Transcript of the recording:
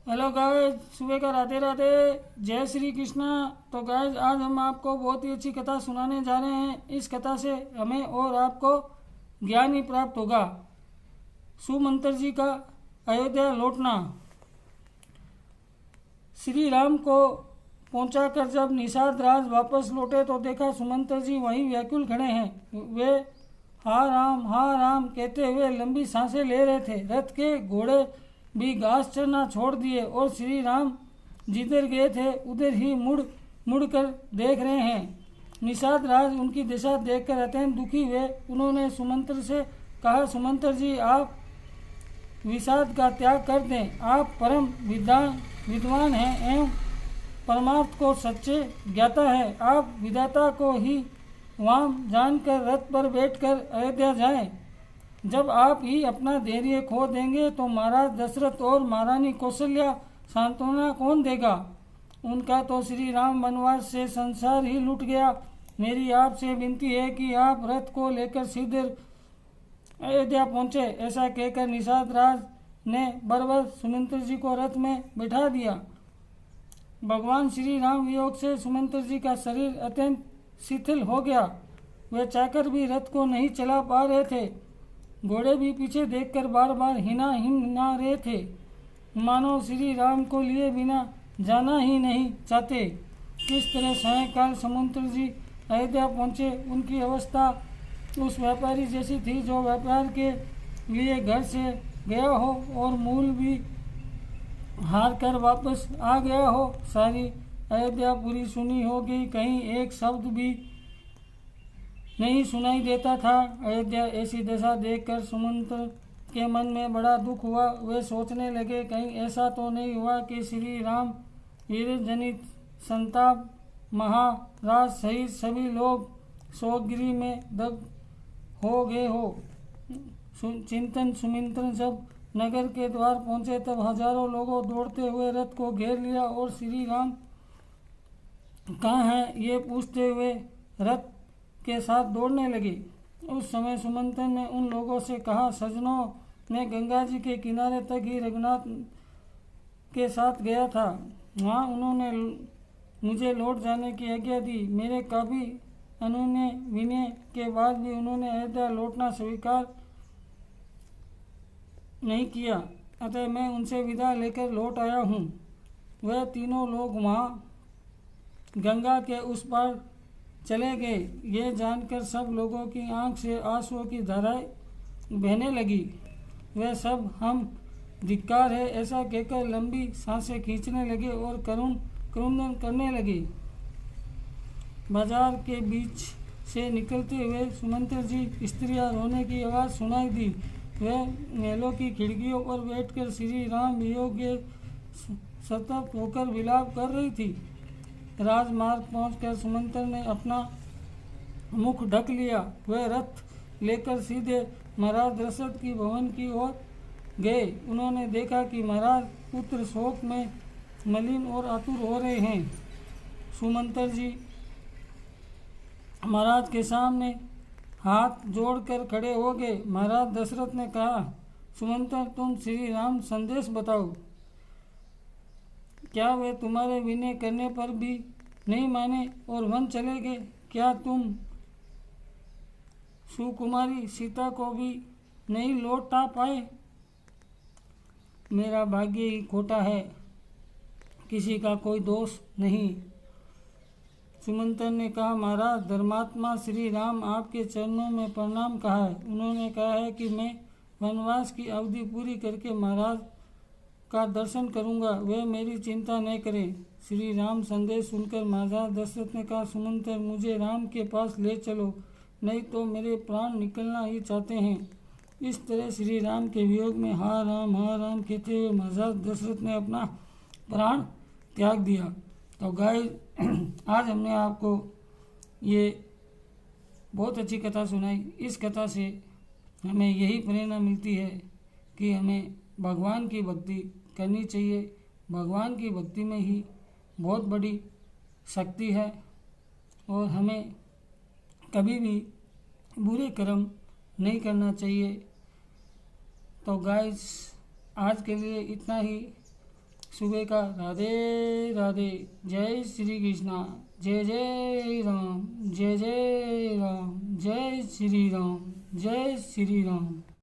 Hello guys, सुबह का राधे राधे, जय श्री कृष्णा। तो गाइस, आज हम आपको बहुत ही अच्छी कथा सुनाने जा रहे हैं। इस कथा से हमें और आपको ज्ञान ही प्राप्त होगा। सुमंत्र जी का अयोध्या लौटना। श्री राम को पहुंचाकर जब निषाद राज वापस लौटे तो देखा सुमंत्र जी वहीं व्याकुल खड़े हैं। वे हा राम कहते हुए लंबी सांसें ले रहे थे। रथ के घोड़े भी घास चरना छोड़ दिए और श्री राम जिधर गए थे उधर ही मुड़ मुड़ कर देख रहे हैं। निषाद राज उनकी दशा देखकर अत्यंत दुखी हुए। उन्होंने सुमंत्र से कहा, सुमंत्र जी, आप विषाद का त्याग कर दें। आप परम विद्वान हैं एवं परमार्थ को सच्चे ज्ञाता है। आप विधाता को ही वाम जानकर रथ पर बैठकर अयोध्या जाएं। जब आप ही अपना धैर्य खो देंगे तो महाराज दशरथ और महारानी कौशल्या सांत्वना कौन देगा? उनका तो श्री राम वनवास से संसार ही लूट गया। मेरी आपसे विनती है कि आप रथ को लेकर सीधे अयोध्या पहुँचे। ऐसा कहकर निषाद राज ने बरबर सुमंत्र जी को रथ में बैठा दिया। भगवान श्री राम वियोग से सुमंत्र जी का शरीर अत्यंत शिथिल हो गया। वे चाहकर भी रथ को नहीं चला पा रहे थे। घोड़े भी पीछे देखकर बार बार हिना रहे थे, मानो श्री राम को लिए बिना जाना ही नहीं चाहते। किस तरह सायंकाल सुमंत्र जी अयोध्या पहुँचे। उनकी अवस्था उस व्यापारी जैसी थी जो व्यापार के लिए घर से गया हो और मूल भी हार कर वापस आ गया हो। सारी अयोध्या पूरी सुनी हो गई, कहीं एक शब्द भी नहीं सुनाई देता था। अयोध्या ऐसी दशा देखकर सुमंत्र के मन में बड़ा दुख हुआ। वे सोचने लगे, कहीं ऐसा तो नहीं हुआ कि श्री राम वीर जनित संताप महाराज सहित सभी लोग शोकगिरी में दग्ध हो गए हो। चिंतन सुमिंत्र जब नगर के द्वार पहुंचे तब हजारों लोगों दौड़ते हुए रथ को घेर लिया और श्री राम कहाँ हैं ये पूछते हुए रथ के साथ दौड़ने लगे। उस समय सुमंत्र ने उन लोगों से कहा, सजनों, मैं गंगा जी के किनारे तक ही रघुनाथ के साथ गया था। वहाँ उन्होंने मुझे लौट जाने की आज्ञा दी। मेरे काफी अनुनय विनय के बाद भी उन्होंने अयोध्या लौटना स्वीकार नहीं किया, अतः मैं उनसे विदा लेकर लौट आया हूँ। वह तीनों लोग वहाँ गंगा के उस पार चले गए। ये जानकर सब लोगों की आंख से आंसुओं की धाराएं बहने लगी। वह सब हम धिक्कार है ऐसा कहकर लंबी सांसें खींचने लगे और करुणन करने लगे। बाजार के बीच से निकलते हुए सुमंत्र जी स्त्रियां रोने की आवाज़ सुनाई दी। वह महलों की खिड़कियों पर बैठकर श्री राम वियोग के सतर्क होकर विलाप कर रही थी। राजमार्ग पहुंचकर सुमंत्र ने अपना मुख ढक लिया। वह रथ लेकर सीधे महाराज दशरथ की भवन की ओर गए। उन्होंने देखा कि महाराज पुत्र शोक में मलिन और आतुर हो रहे हैं। सुमंत्र जी महाराज के सामने हाथ जोड़कर खड़े हो गए। महाराज दशरथ ने कहा, सुमंत्र, तुम श्री राम संदेश बताओ। क्या वे तुम्हारे विनय करने पर भी नहीं माने और वन चले गए? क्या तुम सुकुमारी सीता को भी नहीं लौटा पाए? मेरा भाग्य ही खोटा है, किसी का कोई दोष नहीं। सुमंत्र ने कहा, महाराज, धर्मात्मा श्री राम आपके चरणों में प्रणाम कहा है। उन्होंने कहा है कि मैं वनवास की अवधि पूरी करके महाराज का दर्शन करूंगा। वे मेरी चिंता न करें। श्री राम संदेश सुनकर महाराज दशरथ ने कहा, सुमंत्र, मुझे राम के पास ले चलो, नहीं तो मेरे प्राण निकलना ही चाहते हैं। इस तरह श्री राम के वियोग में हा राम कहते हुए महाराज दशरथ ने अपना प्राण त्याग दिया। तो गाइस, आज हमने आपको ये बहुत अच्छी कथा सुनाई। इस कथा से हमें यही प्रेरणा मिलती है कि हमें भगवान की भक्ति करनी चाहिए। भगवान की भक्ति में ही बहुत बड़ी शक्ति है और हमें कभी भी बुरे कर्म नहीं करना चाहिए। तो गाइस, आज के लिए इतना ही। सुबह का राधे राधे, जय श्री कृष्णा, जय जय राम, जय जय राम, जय श्री राम, जय श्री राम।